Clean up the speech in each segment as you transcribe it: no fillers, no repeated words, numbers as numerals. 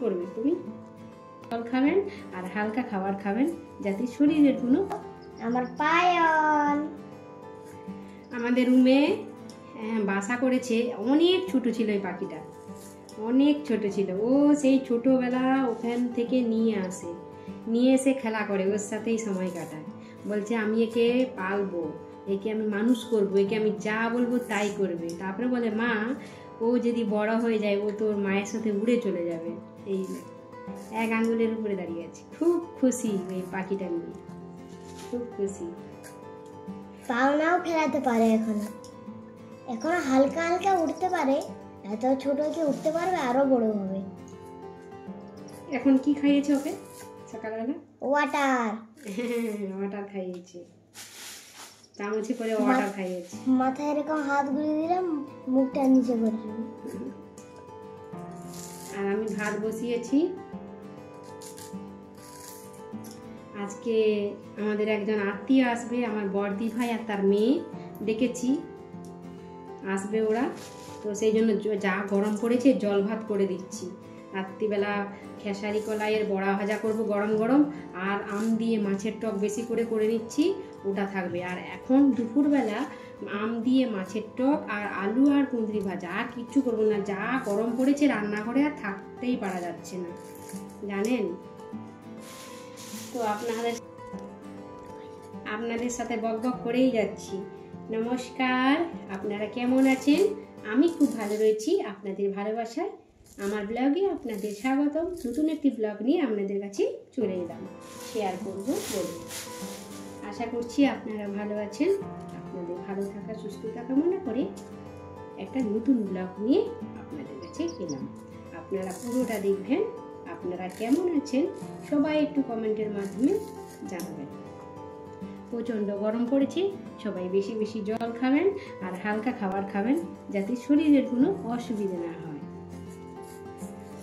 করবে তুমি? জল খাবেন আর হালকা খাবার খাবেন যাতে শরীরের কোনো। আমার পায়ন আমাদের রুমে বাসা করেছে, অনেক ছোট ছিল এই পাখিটা, অনেক ছোট ছিল। ও সেই ছোটবেলা ওখান থেকে নিয়ে এসে খেলা করে, ওর সাথেই সময় কাটায়। বলছে আমি একে পালবো, একে আমি মানুষ করবো, একে আমি যা বলবো তাই করবে। তারপরে বলে মা ও যদি বড় হয়ে যায় ও তোর মায়ের সাথে উড়ে চলে যাবে। এই এক আঙ্গুলের উপরে দাঁড়িয়ে আছে, খুব খুশি এই পাখিটা নিয়ে, খুব খুশি। পাওনাও ফেরাতে পারে, এখনো হালকা হালকা উঠতে পারে। এত ছোট কি উঠতে পারবে, আরো বড় হবে। এখন কি খাইয়েছে ওকে সকালবেলা? ওয়াটার। ওয়াটার খাইয়েছে, চামচে করে ওয়াটার খাইয়েছে। মাথায় এরকম হাত গুলিয়ে দিলাম, মুখটা নিচে করে দিলাম। আর আমি ভাত বসিয়েছি। আজকে আমাদের একজন আত্মীয় আসবে, আমার বড়দি ভাই আর তার মেয়ে ডেকেছি, আসবে ওরা। তো সেই জন্য যা গরম পড়েছে জল ভাত করে দিচ্ছি। রাত্রিবেলা খেসারি কলাইয়ের বড়া ভাজা করব গরম গরম, আর আম দিয়ে মাছের টক বেশি করে নিচ্ছি, ওটা থাকবে। আর এখন দুপুরবেলা আম দিয়ে মাছের টক আর আলু আর কুঁদরি ভাজা, আর কিচ্ছু করবো না। যা গরম পড়েছে রান্নাঘরে আর থাকতেই পারা যাচ্ছে না, জানেন তো। আপনাদের সাথে বকবক করেই যাচ্ছি। নমস্কার, আপনারা কেমন আছেন? আমি খুব ভালো রয়েছি আপনাদের ভালোবাসায়। আমার ব্লগে আপনাদের স্বাগতম। নতুন একটি ব্লগ নিয়ে আপনাদের কাছে চলে এলাম, শেয়ার করব বলে। আশা করছি আপনারা ভালো আছেন। আপনাদের ভালো থাকা সুস্থতা কামনা করে একটা নতুন ব্লগ নিয়ে আপনাদের কাছে এলাম। আপনারা পুরোটা দেখবেন। আপনারা কেমন আছেন সবাই একটু কমেন্টের মাধ্যমে জানাবেন। প্রচণ্ড গরম পড়েছে, সবাই বেশি বেশি জল খাবেন আর হালকা খাবার খাবেন যাতে শরীরের কোনো অসুবিধা না হয়।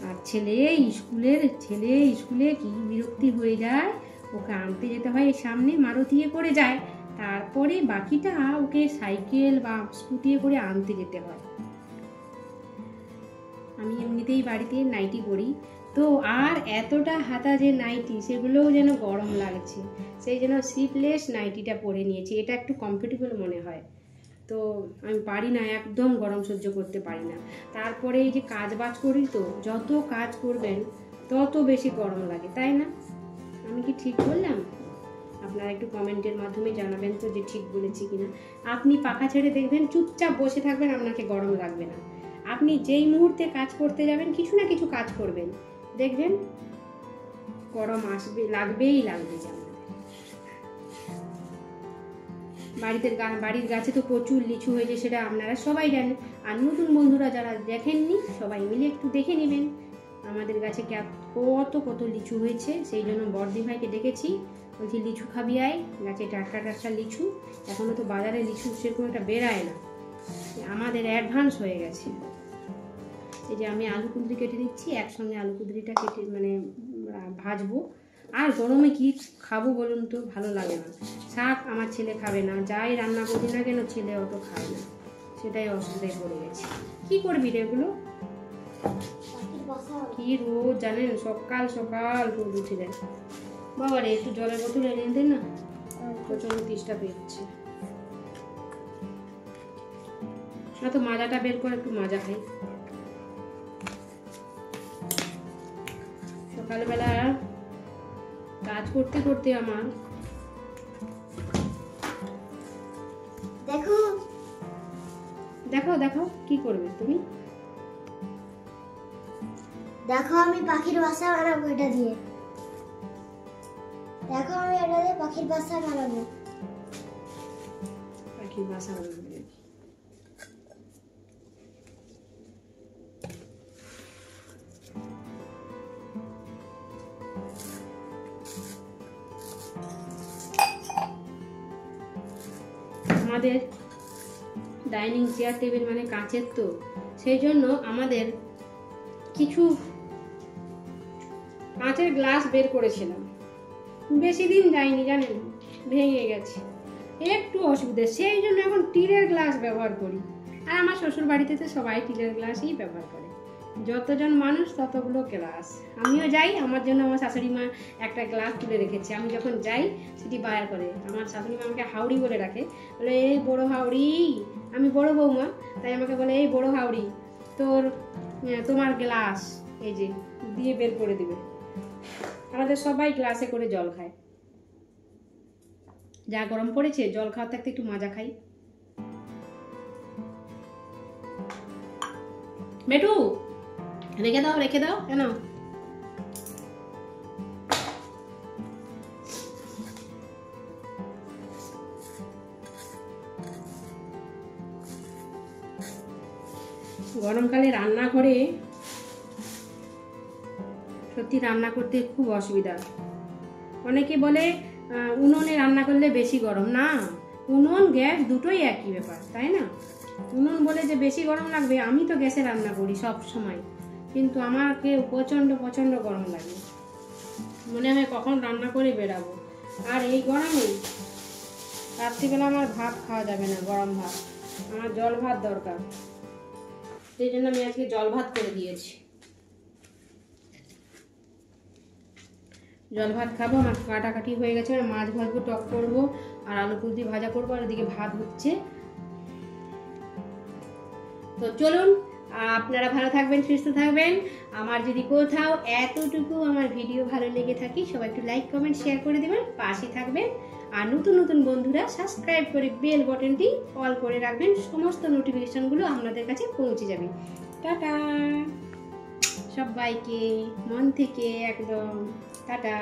আর ছেলে স্কুলে কি বিরক্তি হয়ে যায়, ওকে আনতে যেতে হয়, সামনে মারুতিয়ে করে যায়, তারপরে বাকিটা ওকে সাইকেল বা স্কুটিয়ে করে আনতে যেতে হয়। আমি এমনিতেই বাড়িতে নাইটি পরি, তো আর এতটা হাতা যে নাইটি সেগুলোও যেন গরম লাগছে, সেই জন্য স্লিভলেস নাইটিটা পরে নিয়েছি। এটা একটু কমফোর্টেবল মনে হয়, তো আমি পারি না, একদম গরম সহ্য করতে পারি না। তারপরে এই যে কাজ বাজ করি, তো যত কাজ করবেন তত বেশি গরম লাগে, তাই না? আমি কি ঠিক বললাম? আপনারা একটু কমেন্টের মাধ্যমে জানাবেন তো যে ঠিক বলেছি কিনা। আপনি পাখা ছেড়ে দেখবেন, চুপচাপ বসে থাকবেন, আপনাকে গরম লাগবে না। আপনি যেই মুহূর্তে কাজ করতে যাবেন, কিছু না কিছু কাজ করবেন, দেখবেন গরম আসবে, লাগবেই লাগবে। বাড়ির গাছে তো প্রচুর লিচু হয়েছে, সেটা আপনারা সবাই জানেন। আর নতুন বন্ধুরা যারা দেখেননি সবাই মিলে একটু দেখে নেবেন আমাদের গাছে কত লিচু হয়েছে। সেই জন্য বড়দি ভাইকে ডেকেছি, বলছি লিচু খাবি আয়, গাছে টাটকা লিচু। এখনো তো বাজারে লিচু সেরকম একটা বেরায় না, আমাদের অ্যাডভান্স হয়ে গেছে। এই যে আমি আলু কুঁদরি কেটে দিচ্ছি, একসঙ্গে আলু কুঁদরিটা কেটে ভাজবো। আর গরমে কি খাবো বলুন তো, ভালো লাগে না। শাক আমার ছেলে খাবে না, যাই রান্না করি না কেন ছেলে অত খায় না, সেটাই অসুবিধায় পড়ে গেছে। কি করবি রে এগুলো? কি রোদ জানেন, সকাল রোদ উঠে যায়। বাবা রে, একটু জলের বোতল এনে দে না, প্রচন্ড তেষ্টা পেয়েছে। না তো মাজাটা বের করে একটু মাজা খাই। সকালবেলা কাজ করতে করতে আমার দেখো কি করবে তুমি? দেখো আমি পাখির বাসা বানাবো এটা দিয়ে। দেখো আমি এটা দিয়ে পাখির বাসা বানাবো। পাখির বাসা বানাবে? আমাদের ডাইনিং চেয়ার টেবিল মানে কাঁচের, তো সেই জন্য আমাদের কিছু কাঁচের গ্লাস বের করেছিলাম, বেশি দিন যায়নি জানেন, ভেঙে গেছে, একটু অসুবিধা। সেই জন্য এখন স্টিলের গ্লাস ব্যবহার করি। আর আমার শ্বশুর বাড়িতে তো সবাই স্টিলের গ্লাসই ব্যবহার করে, যতজন মানুষ ততগুলো গ্লাস। আমিও যাই, আমার জন্য আমার শাশুড়ি মা একটা গ্লাস তুলে রেখেছে। আমি যখন যাই সেটি বায়ার করে। আমার শাশুড়ি মা আমাকে হাওড়ি বলে রাখে, বলে এই বড় হাওড়ি, আমি বড় বৌমা, তাই আমাকে বলে এই বড় হাওড়ি, তোমার গ্লাস এই যে দিয়ে বের করে দিবে। আমাদের সবাই গ্লাসে করে জল খায়। যা গরম পড়েছে, জল খাওয়ার থাকতে একটু মাজা খাই। মেটু রেখে দাও কেন? গরমকালে রান্নাঘরে সত্যি রান্না করতে খুব অসুবিধা। অনেকে বলে উনুনে রান্না করলে বেশি গরম। না, উনুন গ্যাস দুটোই একই ব্যাপার, তাই না? উনুন বলে যে বেশি গরম লাগবে, আমি তো গ্যাসে রান্না করি সব সময়, কিন্তু আমাকে প্রচণ্ড প্রচণ্ড গরম লাগে। মনে হয় কখন রান্না করে বেরাবো। আর এই গরমে রাত্রিবেলা আমার ভাত খাওয়া যাবে না, গরম ভাত, আমার জল ভাত দরকার। সেই জন্য আমি আজকে জল ভাত করে দিয়েছি। জল ভাত খাবো। আমার কাটাকাটি হয়ে গেছে, মাছ ভাজবো, টক করবো, আর আলু কুলতি ভাজা করবো, আর এদিকে ভাত হচ্ছে। তো চলুন, আপনারা ভালো থাকবেন, সুস্থ থাকবেন। আমার যদি কোথাও এতটুকু আমার ভিডিও ভালো লেগে থাকে, সবাই একটু লাইক কমেন্ট শেয়ার করে দেবেন, পাশে থাকবেন। আর নতুন নতুন বন্ধুরা সাবস্ক্রাইব করে বেল বাটনটি অল করে রাখবেন, সমস্ত নোটিফিকেশনগুলো আপনাদের কাছে পৌঁছে যাবে। টাটা সবাইকে, মন থেকে একদম টাটা।